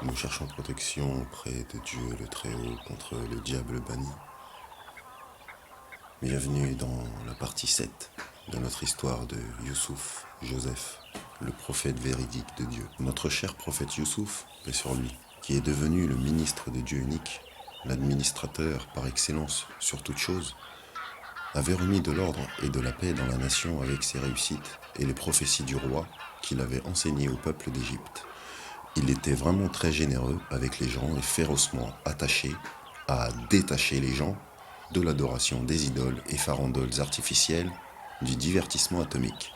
Nous cherchons protection auprès de Dieu le Très-Haut contre le diable banni. Bienvenue dans la partie 7 de notre histoire de Youssouf, Joseph, le prophète véridique de Dieu. Notre cher prophète Youssouf, paix sur lui, qui est devenu le ministre de Dieu unique, l'administrateur par excellence sur toute chose, avait remis de l'ordre et de la paix dans la nation avec ses réussites et les prophéties du roi qu'il avait enseignées au peuple d'Égypte. Il était vraiment très généreux avec les gens et férocement attaché à détacher les gens de l'adoration des idoles et farandoles artificielles du divertissement atomique.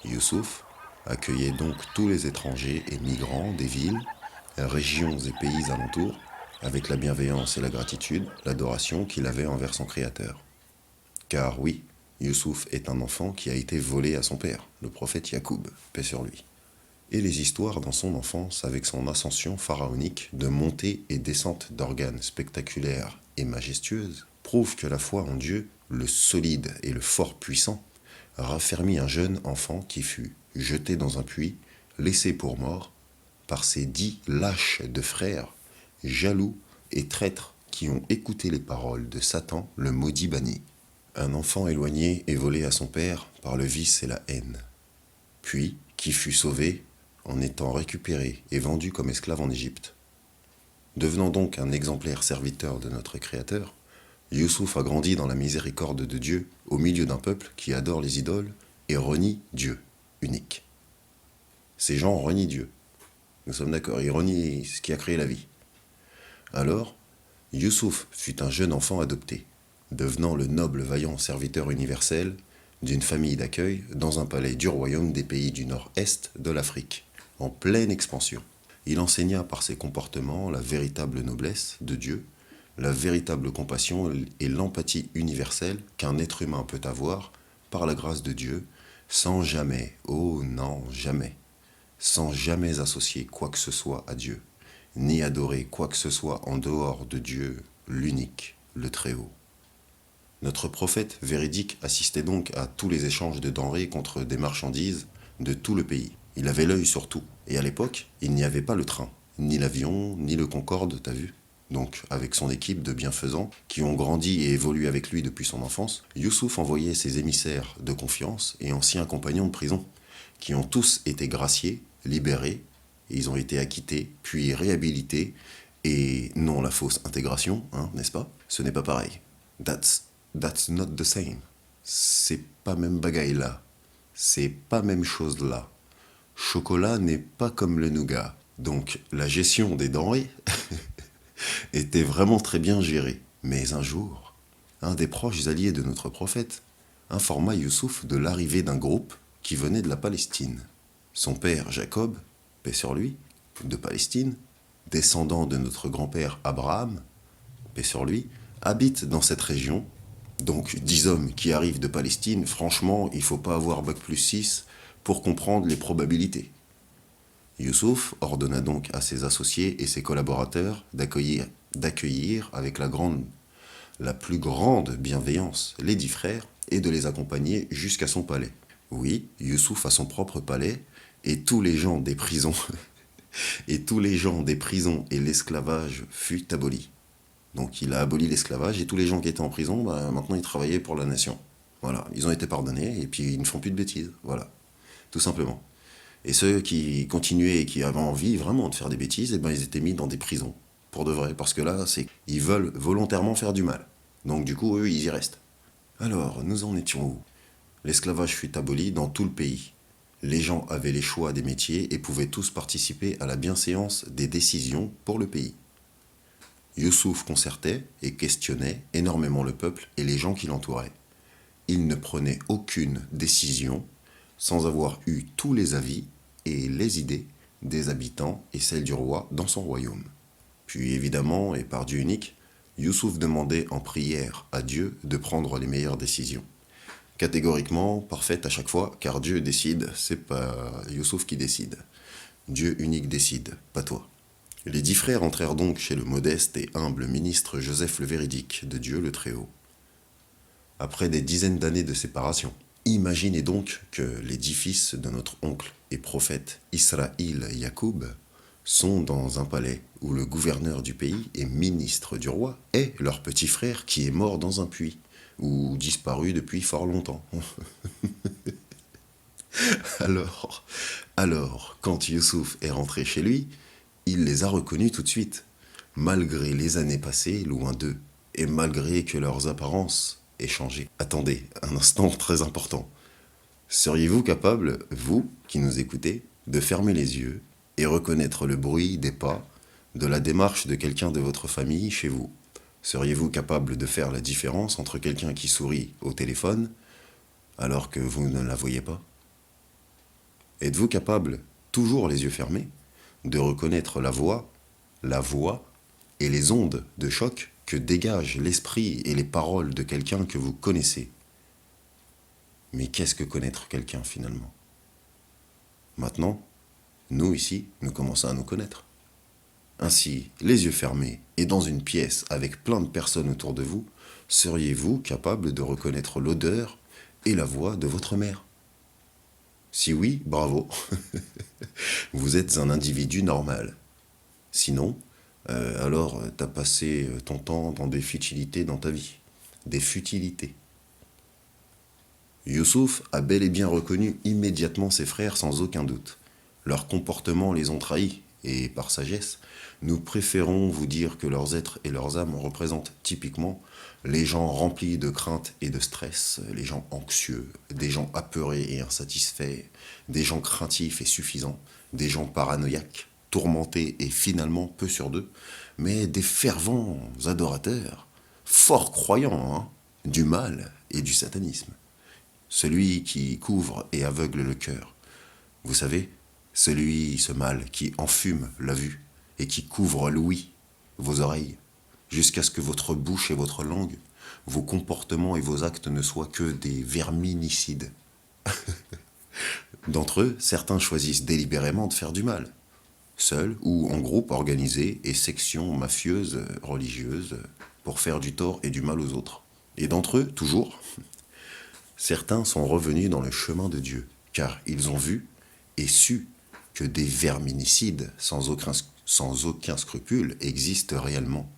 Youssouf accueillait donc tous les étrangers et migrants des villes, régions et pays alentours avec la bienveillance et la gratitude, l'adoration qu'il avait envers son Créateur. Car oui, Youssouf est un enfant qui a été volé à son père, le prophète Yacoub, paix sur lui. Et les histoires dans son enfance avec son ascension pharaonique de montée et descente d'organes spectaculaires et majestueuses prouvent que la foi en Dieu, le solide et le fort puissant, raffermit un jeune enfant qui fut jeté dans un puits, laissé pour mort, par ses 10 lâches de frères, jaloux et traîtres qui ont écouté les paroles de Satan, le maudit banni. Un enfant éloigné et volé à son père par le vice et la haine. Puis, qui fut sauvé en étant récupéré et vendu comme esclave en Égypte. Devenant donc un exemplaire serviteur de notre Créateur, Youssouf a grandi dans la miséricorde de Dieu au milieu d'un peuple qui adore les idoles et renie Dieu, unique. Ces gens renient Dieu. Nous sommes d'accord, ils renient ce qui a créé la vie. Alors, Youssouf fut un jeune enfant adopté, devenant le noble vaillant serviteur universel d'une famille d'accueil dans un palais du royaume des pays du nord-est de l'Afrique, en pleine expansion. Il enseigna par ses comportements la véritable noblesse de Dieu, la véritable compassion et l'empathie universelle qu'un être humain peut avoir par la grâce de Dieu, sans jamais, oh non, jamais, sans jamais associer quoi que ce soit à Dieu, ni adorer quoi que ce soit en dehors de Dieu, l'unique, le Très-Haut. Notre prophète véridique assistait donc à tous les échanges de denrées contre des marchandises de tout le pays. Il avait l'œil sur tout. Et à l'époque, il n'y avait pas le train, ni l'avion, ni le Concorde, t'as vu? Donc, avec son équipe de bienfaisants, qui ont grandi et évolué avec lui depuis son enfance, Youssouf envoyait ses émissaires de confiance et anciens compagnons de prison, qui ont tous été graciés, libérés, et ils ont été acquittés, puis réhabilités, et non la fausse intégration, hein, n'est-ce pas? Ce n'est pas pareil. That's not the same. C'est pas même bagaille là. C'est pas même chose là. Chocolat n'est pas comme le nougat. Donc la gestion des denrées était vraiment très bien gérée. Mais un jour, un des proches alliés de notre prophète informa Youssouf de l'arrivée d'un groupe qui venait de la Palestine. Son père Jacob, paix sur lui, de Palestine, descendant de notre grand-père Abraham, paix sur lui, habite dans cette région. Donc 10 hommes qui arrivent de Palestine, franchement, il ne faut pas avoir bac+6 pour comprendre les probabilités. Youssouf ordonna donc à ses associés et ses collaborateurs d'accueillir avec la plus grande bienveillance les 10 frères et de les accompagner jusqu'à son palais. Oui, Youssouf a son propre palais et tous les gens des prisons et l'esclavage fut aboli. Donc il a aboli l'esclavage et tous les gens qui étaient en prison, maintenant ils travaillaient pour la nation. Voilà, ils ont été pardonnés et puis ils ne font plus de bêtises. Voilà, tout simplement. Et ceux qui continuaient et qui avaient envie vraiment de faire des bêtises, ils étaient mis dans des prisons. Pour de vrai, parce que là, ils veulent volontairement faire du mal. Donc du coup, eux, ils y restent. Alors, nous en étions où? L'esclavage fut aboli dans tout le pays. Les gens avaient les choix des métiers et pouvaient tous participer à la bienséance des décisions pour le pays. Youssouf concertait et questionnait énormément le peuple et les gens qui l'entouraient. Il ne prenait aucune décision sans avoir eu tous les avis et les idées des habitants et celles du roi dans son royaume. Puis évidemment, et par Dieu unique, Youssouf demandait en prière à Dieu de prendre les meilleures décisions. Catégoriquement, parfaite à chaque fois, car Dieu décide, c'est pas Youssouf qui décide. Dieu unique décide, pas toi. Les 10 frères entrèrent donc chez le modeste et humble ministre Joseph le Véridique de Dieu le Très-Haut. Après des dizaines d'années de séparation, imaginez donc que les 10 fils de notre oncle et prophète Israël Yacoub sont dans un palais où le gouverneur du pays et ministre du roi est leur petit frère qui est mort dans un puits, ou disparu depuis fort longtemps. Alors, quand Youssouf est rentré chez lui, il les a reconnus tout de suite, malgré les années passées loin d'eux, et malgré que leurs apparences aient changé. Attendez, un instant très important. Seriez-vous capable, vous qui nous écoutez, de fermer les yeux et reconnaître le bruit des pas, de la démarche de quelqu'un de votre famille chez vous? Seriez-vous capable de faire la différence entre quelqu'un qui sourit au téléphone alors que vous ne la voyez pas? Êtes-vous capable, toujours les yeux fermés, de reconnaître la voix et les ondes de choc que dégage l'esprit et les paroles de quelqu'un que vous connaissez? Mais qu'est-ce que connaître quelqu'un finalement? Maintenant, nous ici, nous commençons à nous connaître. Ainsi, les yeux fermés et dans une pièce avec plein de personnes autour de vous, seriez-vous capable de reconnaître l'odeur et la voix de votre mère? Si oui, bravo. Vous êtes un individu normal. Sinon, alors t'as passé ton temps dans des futilités dans ta vie. Des futilités. Youssouf a bel et bien reconnu immédiatement ses frères sans aucun doute. Leurs comportements les ont trahis, et par sagesse, nous préférons vous dire que leurs êtres et leurs âmes représentent typiquement les gens remplis de crainte et de stress, les gens anxieux, des gens apeurés et insatisfaits, des gens craintifs et suffisants, des gens paranoïaques, tourmentés et finalement peu sûrs d'eux, mais des fervents adorateurs, fort croyants, hein, du mal et du satanisme. Celui qui couvre et aveugle le cœur. Vous savez, ce mal qui enfume la vue et qui couvre l'ouïe, vos oreilles, jusqu'à ce que votre bouche et votre langue, vos comportements et vos actes ne soient que des verminicides. D'entre eux, certains choisissent délibérément de faire du mal, seuls ou en groupe organisé et sections mafieuses, religieuses, pour faire du tort et du mal aux autres. Et d'entre eux, toujours, certains sont revenus dans le chemin de Dieu, car ils ont vu et su que des verminicides sans aucun scrupule existent réellement,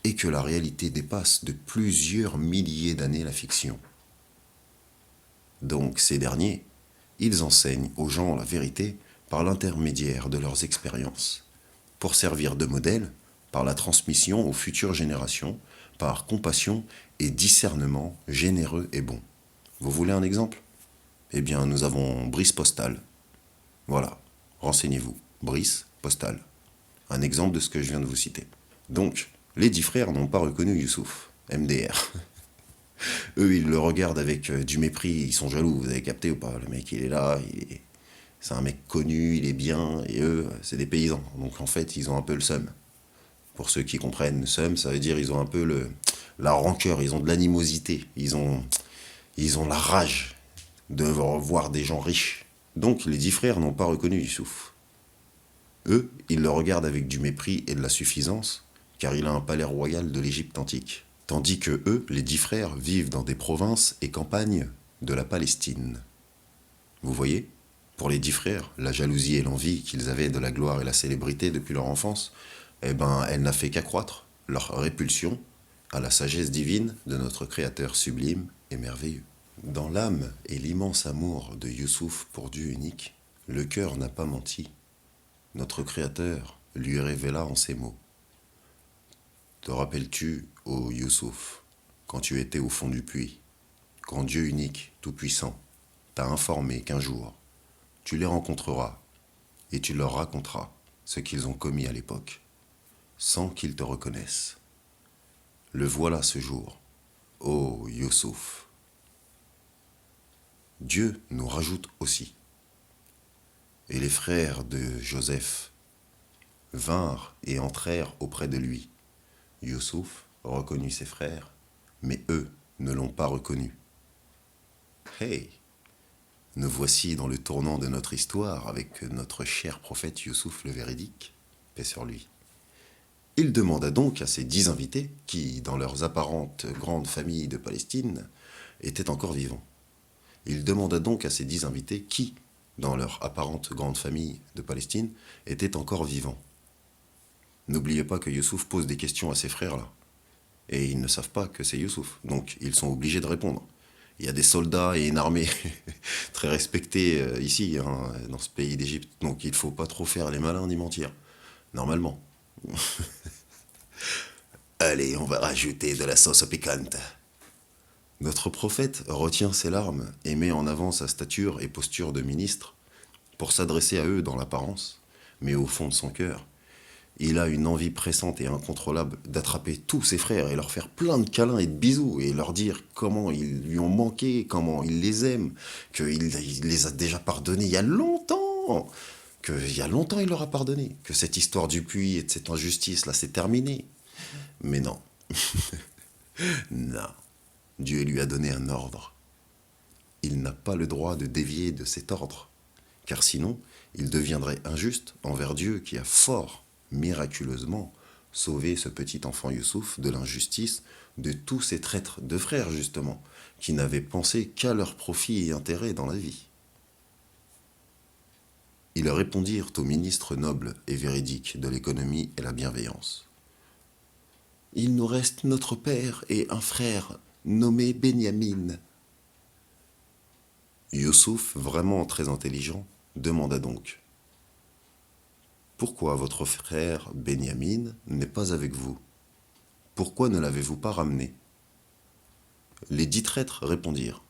et que la réalité dépasse de plusieurs milliers d'années la fiction. Donc ces derniers, ils enseignent aux gens la vérité par l'intermédiaire de leurs expériences, pour servir de modèle par la transmission aux futures générations, par compassion et discernement généreux et bon. Vous voulez un exemple? Eh bien, nous avons Brice Postal. Voilà, renseignez-vous. Brice Postal. Un exemple de ce que je viens de vous citer. Donc, les 10 frères n'ont pas reconnu Youssouf, MDR. Eux, ils le regardent avec du mépris, ils sont jaloux, vous avez capté ou pas? Le mec, il est là, c'est un mec connu, il est bien, et eux, c'est des paysans. Donc en fait, ils ont un peu le seum. Pour ceux qui comprennent, le seum, ça veut dire ils ont un peu la rancœur, ils ont de l'animosité, ils ont la rage de voir des gens riches. Donc les 10 frères n'ont pas reconnu Youssouf. Eux, ils le regardent avec du mépris et de la suffisance, car il a un palais royal de l'Égypte antique. Tandis que eux, les 10 frères, vivent dans des provinces et campagnes de la Palestine. Vous voyez? Pour les 10 frères, la jalousie et l'envie qu'ils avaient de la gloire et la célébrité depuis leur enfance, elle n'a fait qu'accroître leur répulsion à la sagesse divine de notre Créateur sublime et merveilleux. Dans l'âme et l'immense amour de Youssouf pour Dieu unique, le cœur n'a pas menti. Notre Créateur lui révéla en ces mots. Te rappelles-tu, ô Youssouf, quand tu étais au fond du puits, quand Dieu unique, tout-puissant, t'a informé qu'un jour, tu les rencontreras et tu leur raconteras ce qu'ils ont commis à l'époque, sans qu'ils te reconnaissent. Le voilà ce jour, ô Youssouf. Dieu nous rajoute aussi. Et les frères de Joseph vinrent et entrèrent auprès de lui. Youssouf reconnut ses frères, mais eux ne l'ont pas reconnu. Hey! Nous voici dans le tournant de notre histoire avec notre cher prophète Youssouf le véridique, paix sur lui. Il demanda donc à ses 10 invités, qui, dans leurs apparentes grandes familles de Palestine, étaient encore vivants. Il demanda donc à ses 10 invités qui dans leur apparente grande famille de Palestine, étaient encore vivants. N'oubliez pas que Youssouf pose des questions à ses frères là, et ils ne savent pas que c'est Youssouf, donc ils sont obligés de répondre. Il y a des soldats et une armée très respectée ici, hein, dans ce pays d'Égypte, donc il ne faut pas trop faire les malins ni mentir, normalement. Allez, on va rajouter de la sauce piquante. Notre prophète retient ses larmes et met en avant sa stature et posture de ministre pour s'adresser à eux dans l'apparence, mais au fond de son cœur, il a une envie pressante et incontrôlable d'attraper tous ses frères et leur faire plein de câlins et de bisous et leur dire comment ils lui ont manqué, comment il les aime, qu'il les a déjà pardonnés il y a longtemps, qu'il y a longtemps il leur a pardonné, que cette histoire du puits et de cette injustice là c'est terminé. Mais non, non, Dieu lui a donné un ordre. Il n'a pas le droit de dévier de cet ordre, car sinon il deviendrait injuste envers Dieu qui a fort miraculeusement sauvé ce petit enfant Youssouf de l'injustice de tous ces traîtres de frères, justement, qui n'avaient pensé qu'à leur profit et intérêt dans la vie. Ils répondirent au ministre noble et véridique de l'économie et la bienveillance. Il nous reste notre père et un frère nommé Benyamin. Youssouf, vraiment très intelligent, demanda donc: Pourquoi votre frère Benyamin n'est pas avec vous? Pourquoi ne l'avez-vous pas ramené? Les 10 traîtres répondirent: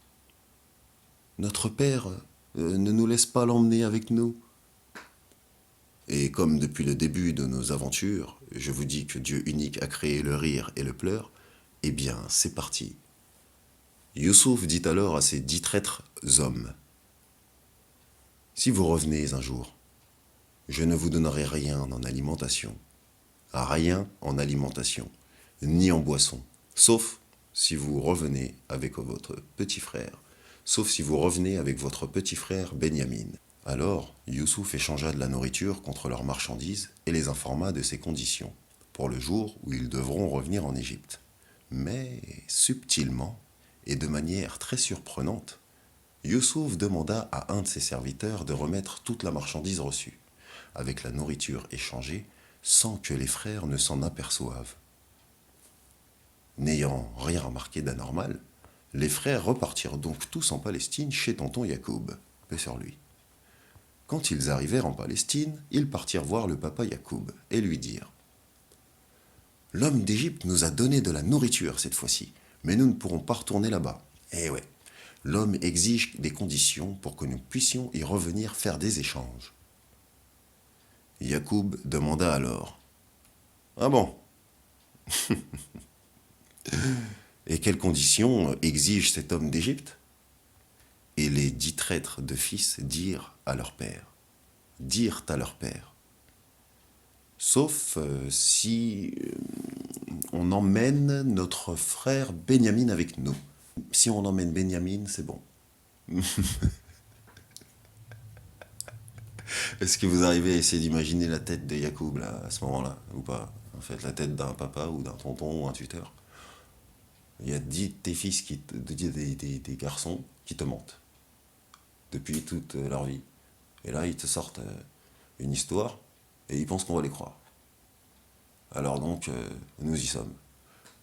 Notre père ne nous laisse pas l'emmener avec nous. Et comme depuis le début de nos aventures, je vous dis que Dieu unique a créé le rire et le pleur, eh bien, c'est parti. Youssouf dit alors à ces 10 traîtres hommes: Si vous revenez un jour, je ne vous donnerai rien en alimentation, rien en alimentation, ni en boisson, sauf si vous revenez avec votre petit frère, sauf si vous revenez avec votre petit frère Benyamin. Alors, Youssouf échangea de la nourriture contre leurs marchandises et les informa de ses conditions, pour le jour où ils devront revenir en Égypte. Mais, subtilement, et de manière très surprenante, Youssouf demanda à un de ses serviteurs de remettre toute la marchandise reçue, avec la nourriture échangée, sans que les frères ne s'en aperçoivent. N'ayant rien remarqué d'anormal, les frères repartirent donc tous en Palestine chez tonton Yacoub, paix sur lui. Quand ils arrivèrent en Palestine, ils partirent voir le papa Yacoub et lui dirent: L'homme d'Égypte nous a donné de la nourriture cette fois-ci, mais nous ne pourrons pas retourner là-bas. Eh ouais, l'homme exige des conditions pour que nous puissions y revenir faire des échanges. Yacoub demanda alors: Ah bon? Et quelles conditions exige cet homme d'Égypte? Et les 10 traîtres de fils dirent à leur père: Sauf si on emmène notre frère Benyamin avec nous. Si on emmène Benyamin, c'est bon. Est-ce que vous arrivez à essayer d'imaginer la tête de Yacoub là, à ce moment-là, ou pas? En fait, la tête d'un papa ou d'un tonton ou un tuteur. Il y a 10 de tes fils, des garçons, qui te mentent depuis toute leur vie. Et là, ils te sortent une histoire et ils pensent qu'on va les croire. Alors donc, nous y sommes.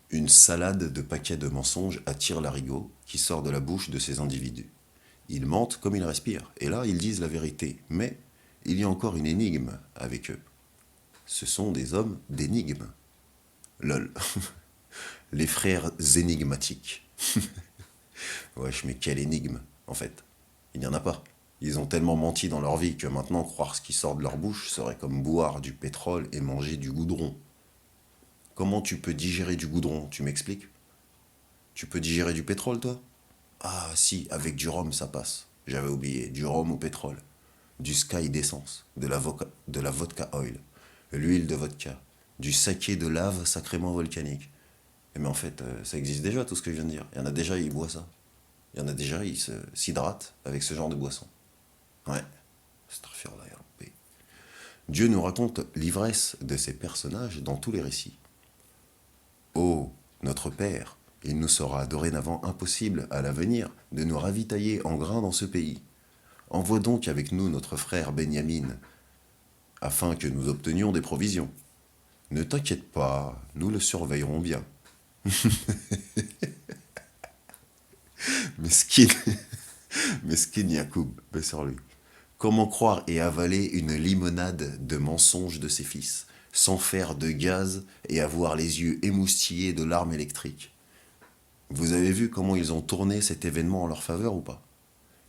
Une salade de paquets de mensonges attire l'arigot qui sort de la bouche de ces individus. Ils mentent comme ils respirent, et là, ils disent la vérité. Mais il y a encore une énigme avec eux. Ce sont des hommes d'énigmes. Lol. Les frères énigmatiques. Wesh, mais quelle énigme, en fait. Il n'y en a pas. Ils ont tellement menti dans leur vie que maintenant croire ce qui sort de leur bouche serait comme boire du pétrole et manger du goudron. Comment tu peux digérer du goudron, tu m'expliques? Tu peux digérer du pétrole, toi? Ah si, avec du rhum ça passe. J'avais oublié, du rhum au pétrole. Du sky d'essence, de la vodka oil, l'huile de vodka, du saké de lave sacrément volcanique. Mais en fait, ça existe déjà tout ce que je viens de dire. Il y en a déjà, ils boivent ça. Il y en a déjà, ils s'hydratent avec ce genre de boisson. Ouais. Astaghfirullah ya Rabbi. Dieu nous raconte l'ivresse de ces personnages dans tous les récits. Ô notre Père, il nous sera dorénavant impossible à l'avenir de nous ravitailler en grains dans ce pays. Envoie donc avec nous notre frère Benyamin, afin que nous obtenions des provisions. Ne t'inquiète pas, nous le surveillerons bien. Mesquine, mesquine Yacoub, paix sur lui. Comment croire et avaler une limonade de mensonges de ses fils, sans faire de gaz et avoir les yeux émoustillés de larmes électriques? Vous avez vu comment ils ont tourné cet événement en leur faveur ou pas?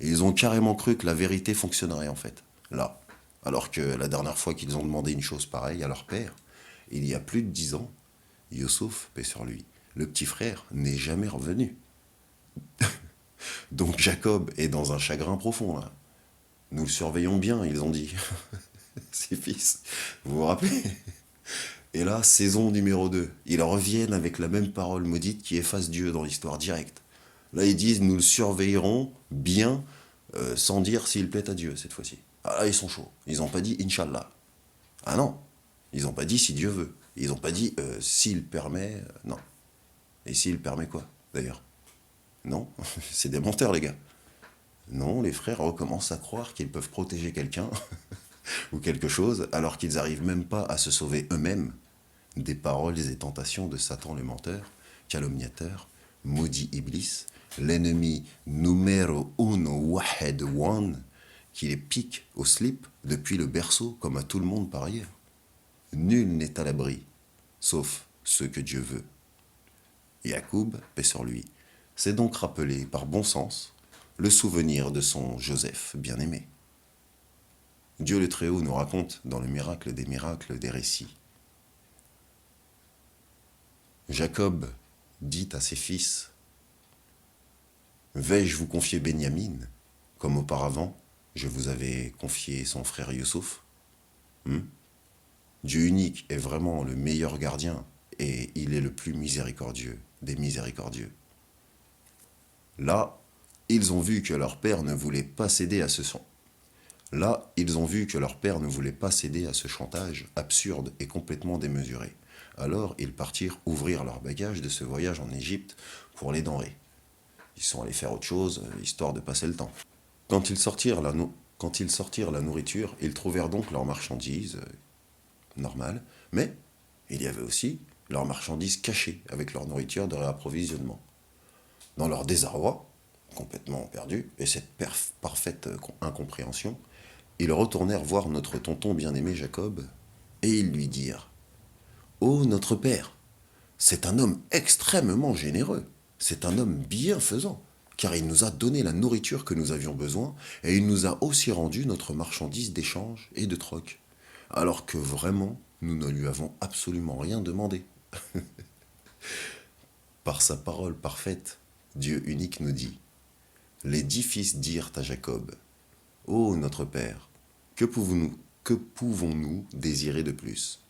Et ils ont carrément cru que la vérité fonctionnerait en fait, là. Alors que la dernière fois qu'ils ont demandé une chose pareille à leur père, il y a plus de 10 ans, Youssouf, paix sur lui, le petit frère, n'est jamais revenu. Donc Jacob est dans un chagrin profond là. Nous le surveillons bien, ils ont dit. Ses fils, vous vous rappelez? Et là, saison numéro 2, ils reviennent avec la même parole maudite qui efface Dieu dans l'histoire directe. Là, ils disent, nous le surveillerons bien, sans dire s'il plaît à Dieu cette fois-ci. Ah là, ils sont chauds. Ils n'ont pas dit Inch'Allah. Ah non, ils n'ont pas dit si Dieu veut. Ils n'ont pas dit s'il permet. Non. Et s'il permet quoi, d'ailleurs? Non, c'est des menteurs, les gars. Non, les frères recommencent à croire qu'ils peuvent protéger quelqu'un ou quelque chose alors qu'ils n'arrivent même pas à se sauver eux-mêmes des paroles et tentations de Satan le menteur, calomniateur, maudit Iblis, l'ennemi numéro uno, wahed one, qui les pique au slip depuis le berceau comme à tout le monde par ailleurs. Nul n'est à l'abri, sauf ceux que Dieu veut. Yacoub, paix sur lui, s'est donc rappelé par bon sens le souvenir de son Joseph bien-aimé. Dieu le Très-Haut nous raconte dans le miracle des miracles des récits. Jacob dit à ses fils, vais-je vous confier Benyamin, comme auparavant je vous avais confié son frère Youssouf? Dieu unique est vraiment le meilleur gardien et il est le plus miséricordieux des miséricordieux. Là, ils ont vu que leur père ne voulait pas céder à ce son. Là, ils ont vu que leur père ne voulait pas céder à ce chantage absurde et complètement démesuré. Alors, ils partirent ouvrir leurs bagages de ce voyage en Égypte pour les denrées. Ils sont allés faire autre chose, histoire de passer le temps. Quand ils sortirent la nourriture, ils trouvèrent donc leurs marchandises normales, mais il y avait aussi leurs marchandises cachées avec leur nourriture de réapprovisionnement. Dans leur désarroi, complètement perdu, et cette parfaite incompréhension, ils retournèrent voir notre tonton bien-aimé Jacob, et ils lui dirent « Ô notre père, c'est un homme extrêmement généreux, c'est un homme bienfaisant, car il nous a donné la nourriture que nous avions besoin, et il nous a aussi rendu notre marchandise d'échange et de troc, alors que vraiment, nous ne lui avons absolument rien demandé. » Par sa parole parfaite, Dieu unique nous dit « Les 10 fils dirent à Jacob, ô notre père, que pouvons-nous désirer de plus?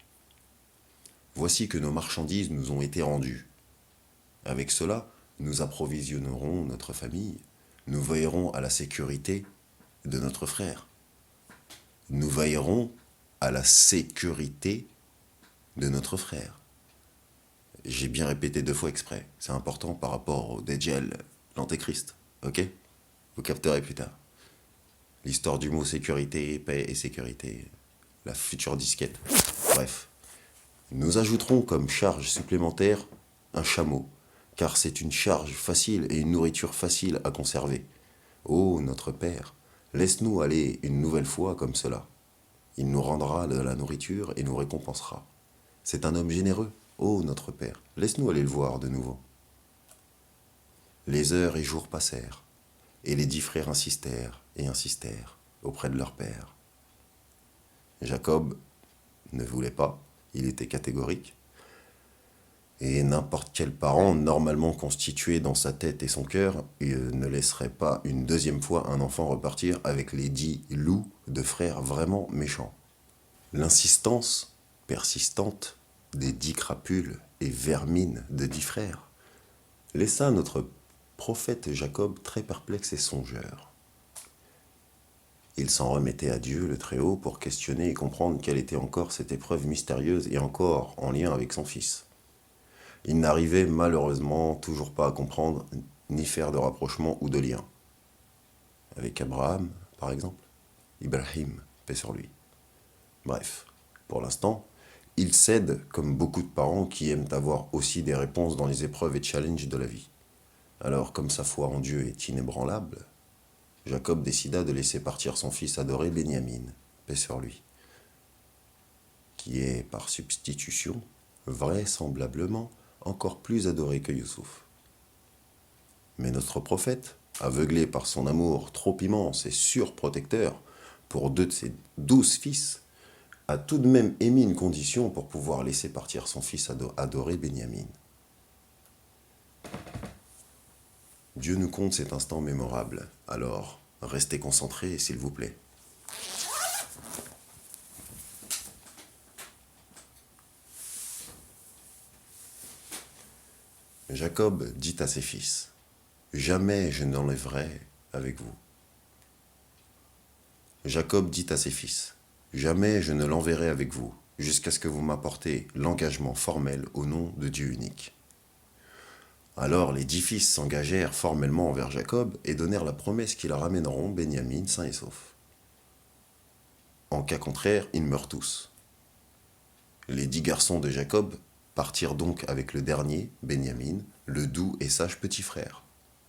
Voici que nos marchandises nous ont été rendues. Avec cela, nous approvisionnerons notre famille, nous veillerons à la sécurité de notre frère. Nous veillerons à la sécurité de notre frère. » J'ai bien répété 2 fois exprès, c'est important par rapport au Dajjal, l'antéchrist, ok? Vous capterez plus tard. L'histoire du mot sécurité, paix et sécurité, la future disquette. Bref. Nous ajouterons comme charge supplémentaire un chameau, car c'est une charge facile et une nourriture facile à conserver. Ô notre Père, laisse-nous aller une nouvelle fois comme cela. Il nous rendra de la nourriture et nous récompensera. C'est un homme généreux, ô notre Père, laisse-nous aller le voir de nouveau. Les heures et jours passèrent, et les 10 frères insistèrent et insistèrent auprès de leur père. Jacob ne voulait pas, il était catégorique, et n'importe quel parent normalement constitué dans sa tête et son cœur ne laisserait pas une deuxième fois un enfant repartir avec les 10 loups de frères vraiment méchants. L'insistance persistante des 10 crapules et vermines de 10 frères laissa notre prophète Jacob très perplexe et songeur. Il s'en remettait à Dieu le Très-Haut pour questionner et comprendre quelle était encore cette épreuve mystérieuse et encore en lien avec son fils. Il n'arrivait malheureusement toujours pas à comprendre ni faire de rapprochement ou de lien. Avec Abraham, par exemple. Ibrahim, paix sur lui. Bref, pour l'instant, il cède comme beaucoup de parents qui aiment avoir aussi des réponses dans les épreuves et challenges de la vie. Alors, comme sa foi en Dieu est inébranlable, Jacob décida de laisser partir son fils adoré Benyamin, paix sur lui, qui est, par substitution, vraisemblablement encore plus adoré que Youssouf. Mais notre prophète, aveuglé par son amour trop immense et surprotecteur pour 2 de ses 12 fils, a tout de même émis une condition pour pouvoir laisser partir son fils adoré Benyamin. Dieu nous compte cet instant mémorable, alors restez concentrés s'il vous plaît. Jacob dit à ses fils, « Jamais je n'enlèverai avec vous. » Jacob dit à ses fils, « Jamais je ne l'enverrai avec vous, jusqu'à ce que vous m'apportez l'engagement formel au nom de Dieu unique. » Alors les 10 fils s'engagèrent formellement envers Jacob et donnèrent la promesse qu'ils ramèneront Benyamin sain et sauf. En cas contraire, ils meurent tous. Les 10 garçons de Jacob partirent donc avec le dernier, Benyamin, le doux et sage petit frère.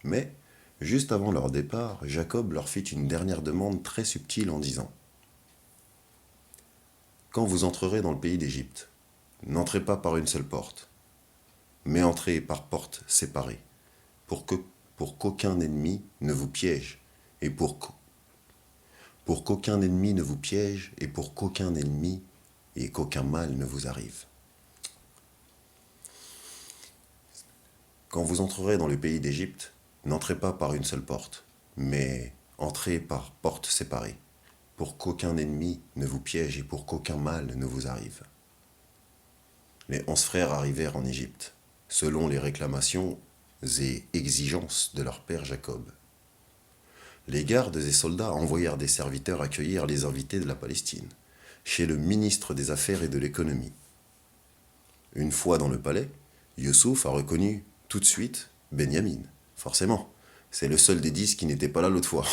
Mais, juste avant leur départ, Jacob leur fit une dernière demande très subtile en disant « Quand vous entrerez dans le pays d'Égypte, n'entrez pas par une seule porte, mais entrez par portes séparées, pour qu'aucun ennemi ne vous piège, et pour qu'aucun ennemi ne vous piège, et pour qu'aucun ennemi et qu'aucun mal ne vous arrive. Quand vous entrerez dans le pays d'Égypte, n'entrez pas par une seule porte, mais entrez par portes séparées, pour qu'aucun ennemi ne vous piège et pour qu'aucun mal ne vous arrive. » Les 11 frères arrivèrent en Égypte, selon les réclamations et exigences de leur père Jacob. Les gardes et soldats envoyèrent des serviteurs accueillir les invités de la Palestine, chez le ministre des Affaires et de l'Économie. Une fois dans le palais, Youssouf a reconnu tout de suite Benyamin. Forcément, c'est le seul des 10 qui n'était pas là l'autre fois.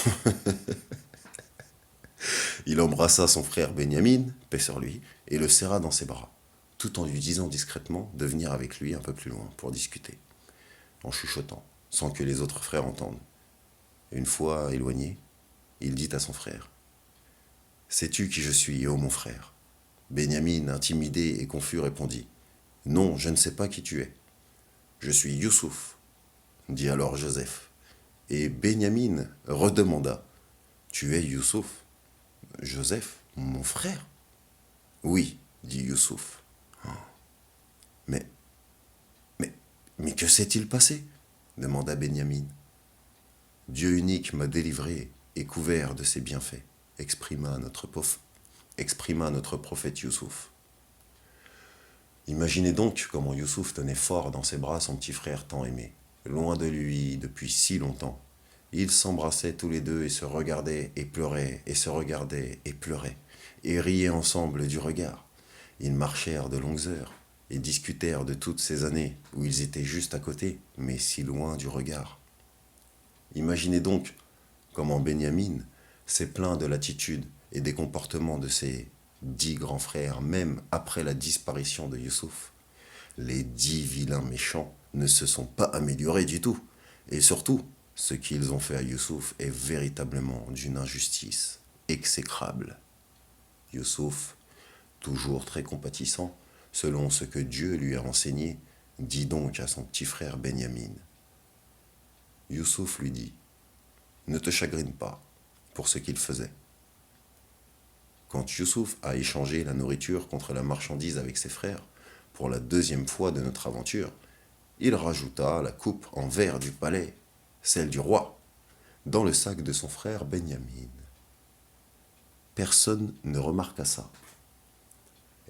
Il embrassa son frère Benyamin, paix sur lui, et le serra dans ses bras, tout en lui disant discrètement de venir avec lui un peu plus loin pour discuter, en chuchotant, sans que les autres frères entendent. Une fois éloigné, il dit à son frère, « Sais-tu qui je suis, ô mon frère ?» Benyamin, intimidé et confus, répondit, « Non, je ne sais pas qui tu es. »« Je suis Youssouf, » dit alors Joseph. Et Benyamin redemanda, « Tu es Youssouf, Joseph, mon frère ?»« Oui, » dit Youssouf. « Mais que s'est-il passé ?» demanda Benyamin. « Dieu unique m'a délivré et couvert de ses bienfaits, » exprima notre prophète Youssouf. Imaginez donc comment Youssouf tenait fort dans ses bras son petit frère tant aimé, loin de lui depuis si longtemps. Ils s'embrassaient tous les deux et se regardaient et pleuraient, et se regardaient et pleuraient, et riaient ensemble du regard. Ils marchèrent de longues heures et discutèrent de toutes ces années où ils étaient juste à côté, mais si loin du regard. Imaginez donc comment Benyamin s'est plaint de l'attitude et des comportements de ses 10 grands frères, même après la disparition de Youssouf. Les 10 vilains méchants ne se sont pas améliorés du tout. Et surtout, ce qu'ils ont fait à Youssouf est véritablement d'une injustice exécrable. Youssouf, toujours très compatissant, selon ce que Dieu lui a enseigné, dit donc à son petit frère Benyamin. Youssouf lui dit, « Ne te chagrine pas pour ce qu'il faisait. » Quand Youssouf a échangé la nourriture contre la marchandise avec ses frères, pour la 2e fois de notre aventure, il rajouta la coupe en verre du palais, celle du roi, dans le sac de son frère Benyamin. Personne ne remarqua ça.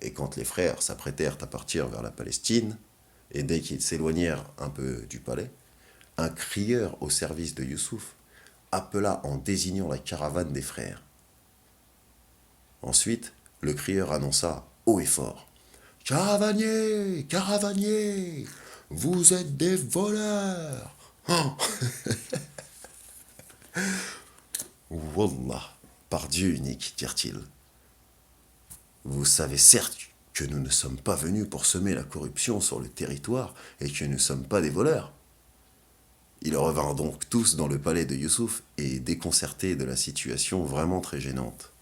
Et quand les frères s'apprêtèrent à partir vers la Palestine, et dès qu'ils s'éloignèrent un peu du palais, un crieur au service de Youssouf appela en désignant la caravane des frères. Ensuite, le crieur annonça haut et fort, « Caravaniers, caravaniers, vous êtes des voleurs !» Wallah, Par Dieu unique, dirent-ils, vous savez certes que nous ne sommes pas venus pour semer la corruption sur le territoire et que nous ne sommes pas des voleurs. Ils revinrent donc tous dans le palais de Youssouf et déconcertés de la situation vraiment très gênante.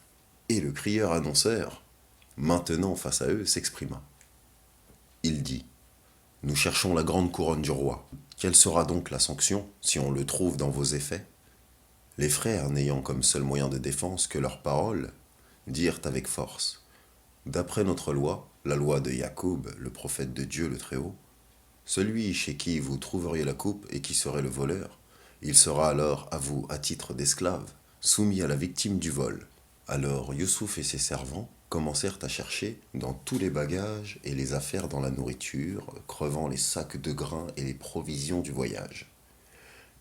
Et le crieur annonceur, maintenant face à eux, s'exprima. Il dit, nous cherchons la grande couronne du roi. Quelle sera donc la sanction si on le trouve dans vos effets? Les frères, n'ayant comme seul moyen de défense que leurs paroles, dirent avec force, d'après notre loi, la loi de Jacob, le prophète de Dieu le Très-Haut, celui chez qui vous trouveriez la coupe et qui serait le voleur, il sera alors à vous à titre d'esclave, soumis à la victime du vol. Alors Youssouf et ses servants commencèrent à chercher dans tous les bagages et les affaires dans la nourriture, crevant les sacs de grains et les provisions du voyage.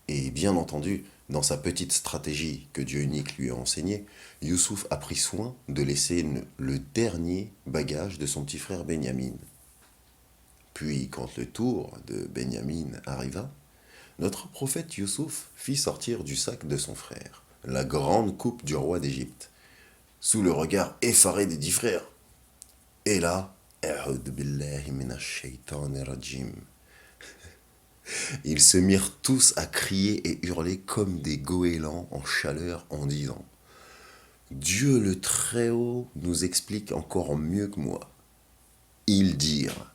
Et bien entendu, dans sa petite stratégie que Dieu unique lui a enseignée, Youssouf a pris soin de laisser le dernier bagage de son petit frère Benyamin. Puis, quand le tour de Benyamin arriva, notre prophète Youssouf fit sortir du sac de son frère la grande coupe du roi d'Égypte, sous le regard effaré des 10 frères. Et là, ils se mirent tous à crier et hurler comme des goélands en chaleur en disant « Dieu le Très-Haut nous explique encore mieux que moi. » Ils dirent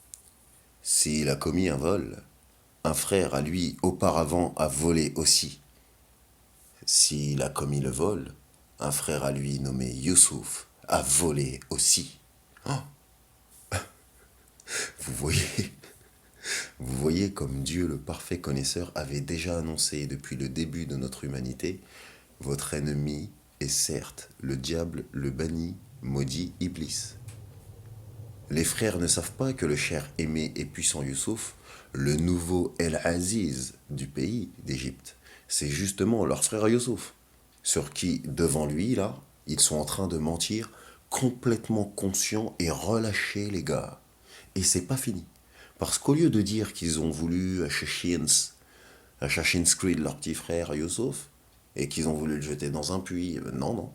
« S'il a commis un vol, un frère à lui auparavant a volé aussi. S'il a commis le vol, un frère à lui nommé Youssouf a volé aussi. Oh, vous voyez, vous voyez comme Dieu le parfait connaisseur avait déjà annoncé depuis le début de notre humanité, votre ennemi est certes le diable, le banni, maudit Iblis. Les frères ne savent pas que le cher aimé et puissant Youssouf, le nouveau El-Aziz du pays d'Égypte, c'est justement leur frère Youssouf, sur qui, devant lui, là, ils sont en train de mentir, complètement conscients et relâchés, les gars. Et c'est pas fini. Parce qu'au lieu de dire qu'ils ont voulu Assassin's Creed leur petit frère Youssouf, et qu'ils ont voulu le jeter dans un puits, non, non.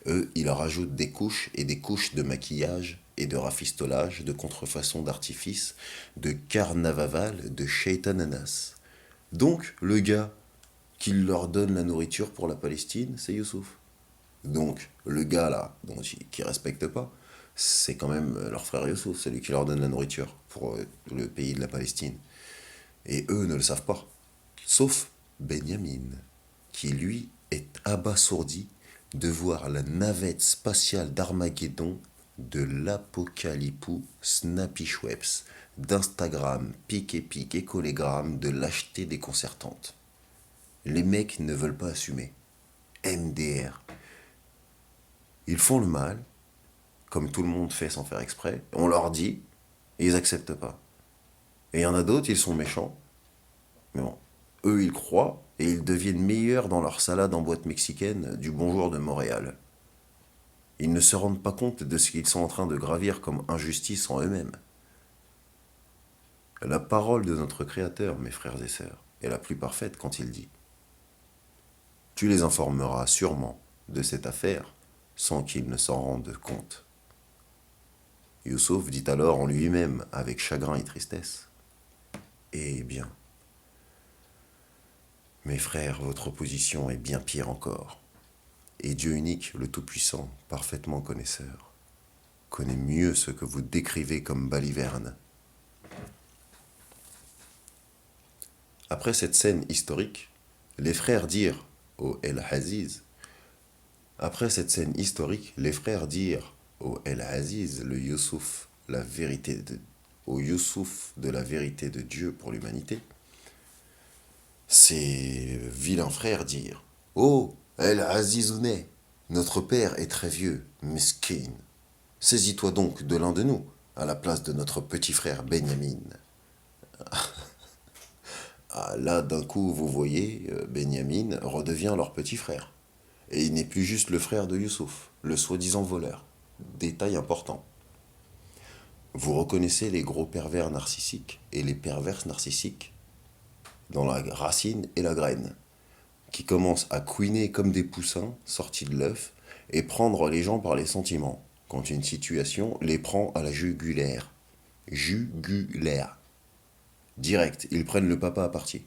Eux, ils rajoutent des couches et des couches de maquillage et de rafistolage, de contrefaçon d'artifice, de carnavaval, de shaitananas. Donc, le gars qui leur donne la nourriture pour la Palestine, c'est Youssouf. Donc, le gars là, qui respecte pas, c'est quand même leur frère Youssouf, celui qui leur donne la nourriture pour le pays de la Palestine. Et eux ne le savent pas. Sauf Benyamin, qui lui est abasourdi de voir la navette spatiale d'Armageddon de l'Apocalypse Snappy Schweppes, d'Instagram, Pic et Pic et Collégramme, de lâcheté déconcertante. Les mecs ne veulent pas assumer. MDR. Ils font le mal, comme tout le monde fait sans faire exprès. On leur dit, et ils acceptent pas. Et il y en a d'autres, ils sont méchants. Mais bon, eux, ils croient, et ils deviennent meilleurs dans leur salade en boîte mexicaine du Bonjour de Montréal. Ils ne se rendent pas compte de ce qu'ils sont en train de gravir comme injustice en eux-mêmes. La parole de notre Créateur, mes frères et sœurs, est la plus parfaite quand il dit « Tu les informeras sûrement de cette affaire sans qu'ils ne s'en rendent compte. » Youssouf dit alors en lui-même avec chagrin et tristesse « Eh bien, mes frères, votre position est bien pire encore. Et Dieu unique, le Tout-Puissant, parfaitement connaisseur, connaît mieux ce que vous décrivez comme baliverne. » Après cette scène historique, les frères dirent au El-Aziz, au El-Aziz, le Youssouf, au Youssouf de la vérité de Dieu pour l'humanité, ces vilains frères dirent, « Oh, El-Azizounet, notre père est très vieux, mesquin. Saisis-toi donc de l'un de nous, à la place de notre petit frère Benyamin. » Ah, là, d'un coup, vous voyez, Benyamin redevient leur petit frère. Et il n'est plus juste le frère de Youssouf, le soi-disant voleur. Détail important. Vous reconnaissez les gros pervers narcissiques et les perverses narcissiques dans la racine et la graine, qui commencent à couiner comme des poussins sortis de l'œuf et prendre les gens par les sentiments, quand une situation les prend à la jugulaire. Jugulaire. Direct, ils prennent le papa à partie.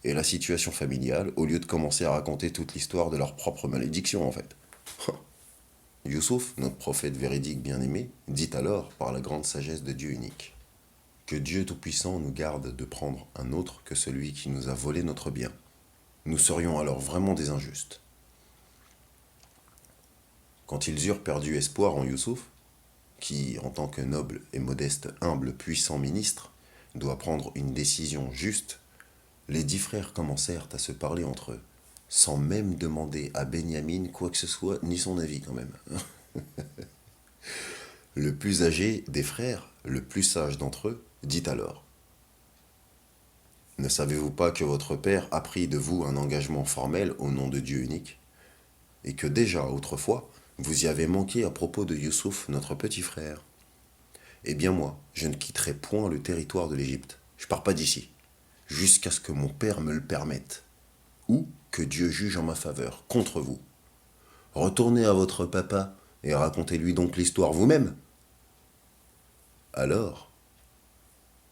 Et la situation familiale, au lieu de commencer à raconter toute l'histoire de leur propre malédiction en fait. Youssouf, notre prophète véridique bien-aimé, dit alors par la grande sagesse de Dieu unique, que Dieu Tout-Puissant nous garde de prendre un autre que celui qui nous a volé notre bien. Nous serions alors vraiment des injustes. Quand ils eurent perdu espoir en Youssouf, qui, en tant que noble et modeste, humble, puissant ministre, doit prendre une décision juste, les 10 frères commencèrent à se parler entre eux, sans même demander à Benyamin quoi que ce soit, ni son avis quand même. Le plus âgé des frères, le plus sage d'entre eux, dit alors: Ne savez-vous pas que votre père a pris de vous un engagement formel au nom de Dieu unique, et que déjà, autrefois, vous y avez manqué à propos de Youssouf, notre petit frère? Eh bien moi, je ne quitterai point le territoire de l'Égypte. Je pars pas d'ici, jusqu'à ce que mon père me le permette, ou que Dieu juge en ma faveur, contre vous. Retournez à votre papa et racontez-lui donc l'histoire vous-même. Alors,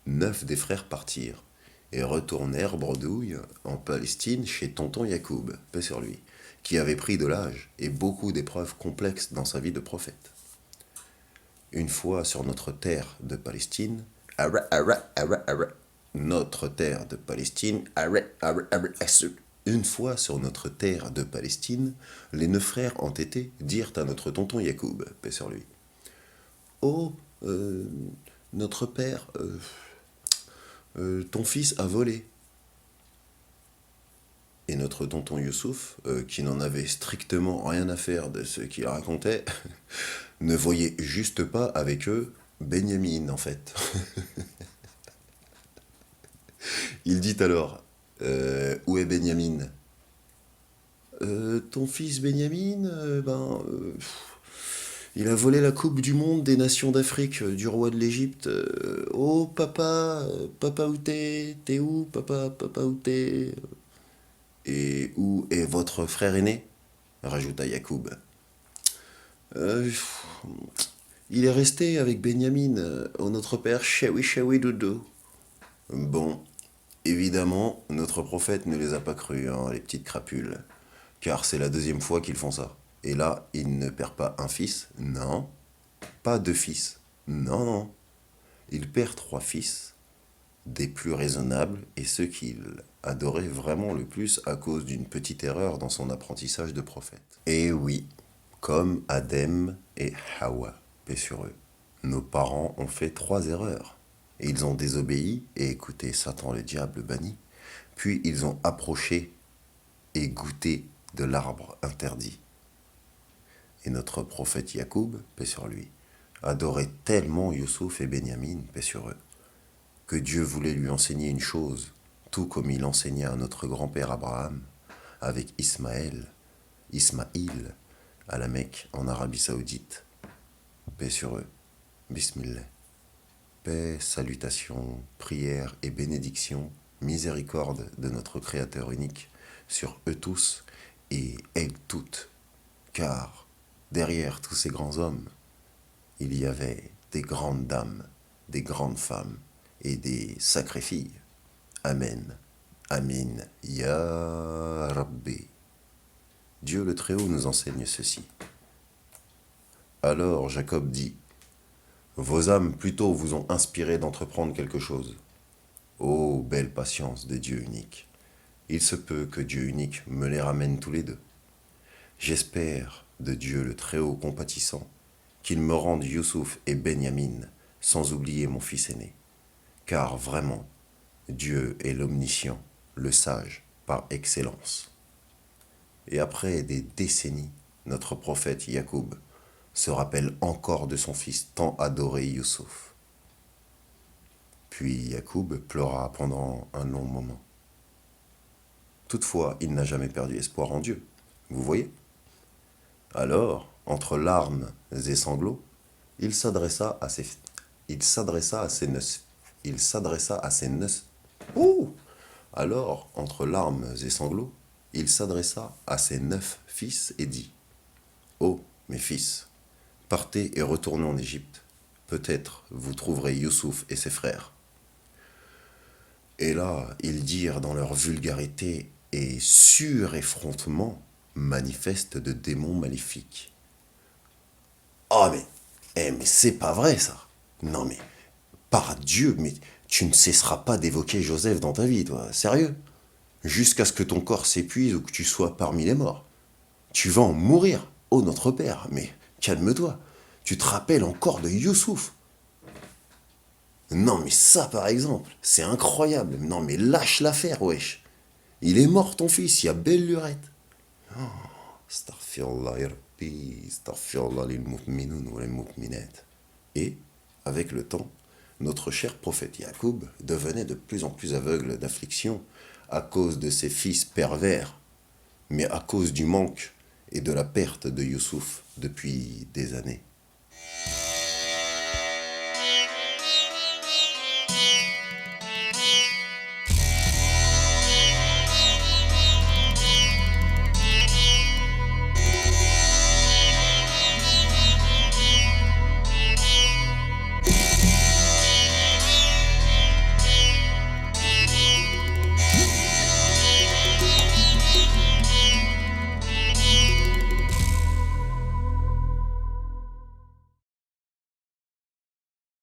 9 des frères partirent et retournèrent bredouille en Palestine chez tonton Yacoub, paix sur lui, qui avait pris de l'âge et beaucoup d'épreuves complexes dans sa vie de prophète. Une fois sur notre terre de Palestine, notre terre de Palestine, une fois sur notre terre de Palestine, les 9 frères entêtés dirent à notre tonton Yacoub, paix sur lui: Oh, notre père, ton fils a volé. Et notre tonton Youssouf, qui n'en avait strictement rien à faire de ce qu'il racontait, ne voyait juste pas avec eux Benyamin en fait. Il dit alors: Où est Benyamin? Ton fils Benyamin, il a volé la coupe du monde des nations d'Afrique du roi de l'Égypte. Oh papa, papa où t'es? T'es où papa, papa où t'es? Et où est votre frère aîné? Rajouta Yacoub. Euh, il est resté avec Benyamin, notre père Chewi Chewi Doudou. Bon, évidemment, notre prophète ne les a pas crus, hein, les petites crapules, car c'est la 2e fois qu'ils font ça. Et là, il ne perd pas un fils, non, pas 2 fils, non, non. Il perd 3 fils, des plus raisonnables et ceux qu'il adorait vraiment le plus à cause d'une petite erreur dans son apprentissage de prophète. Et oui, comme Adem et Hawa, paix sur eux. Nos parents ont fait 3 erreurs. Ils ont désobéi et écouté Satan le diable banni, puis ils ont approché et goûté de l'arbre interdit. Et notre prophète Yacoub, paix sur lui, adorait tellement Youssouf et Benyamin, paix sur eux, que Dieu voulait lui enseigner une chose, tout comme il enseigna à notre grand-père Abraham, avec Ismaël, à la Mecque, en Arabie Saoudite. Paix sur eux. Bismillah. Paix, salutations, prières et bénédictions, miséricorde de notre Créateur unique sur eux tous et elles toutes, car derrière tous ces grands hommes, il y avait des grandes dames, des grandes femmes et des sacrées filles. Amen. Amin. Ya Rabbi. Dieu le Très-Haut nous enseigne ceci. Alors Jacob dit: Vos âmes plutôt vous ont inspiré d'entreprendre quelque chose. Ô belle patience de Dieu unique! Il se peut que Dieu unique me les ramène tous les deux. J'espère de Dieu le Très-Haut compatissant qu'il me rende Youssouf et Benyamin, sans oublier mon fils aîné. Car vraiment, Dieu est l'omniscient, le sage par excellence. Et après des décennies, notre prophète Yacoub se rappelle encore de son fils tant adoré Youssouf. Puis Yacoub pleura pendant un long moment. Toutefois, il n'a jamais perdu espoir en Dieu, vous voyez. Alors, entre larmes et sanglots, il s'adressa à ses noces. Alors, entre larmes et sanglots, il s'adressa à ses 9 fils et dit: Ô mes fils, partez et retournez en Égypte. Peut-être vous trouverez Youssouf et ses frères. Et là, ils dirent dans leur vulgarité et sureffrontement manifeste de démons maléfiques: Ah mais c'est pas vrai ça. Non mais, par Dieu, mais tu ne cesseras pas d'évoquer Joseph dans ta vie, toi, sérieux? Jusqu'à ce que ton corps s'épuise ou que tu sois parmi les morts. Tu vas en mourir, ô notre Père, mais calme-toi. Tu te rappelles encore de Youssouf? Non mais ça par exemple, c'est incroyable. Non mais lâche l'affaire, wesh. Il est mort ton fils, il y a belle lurette. Astaghfirullah ya Rabbi, astaghfirullah lil mu'minoun wa lil mu'minat. Et, avec le temps, notre cher prophète Yacoub devenait de plus en plus aveugle d'affliction à cause de ses fils pervers, mais à cause du manque et de la perte de Youssouf depuis des années.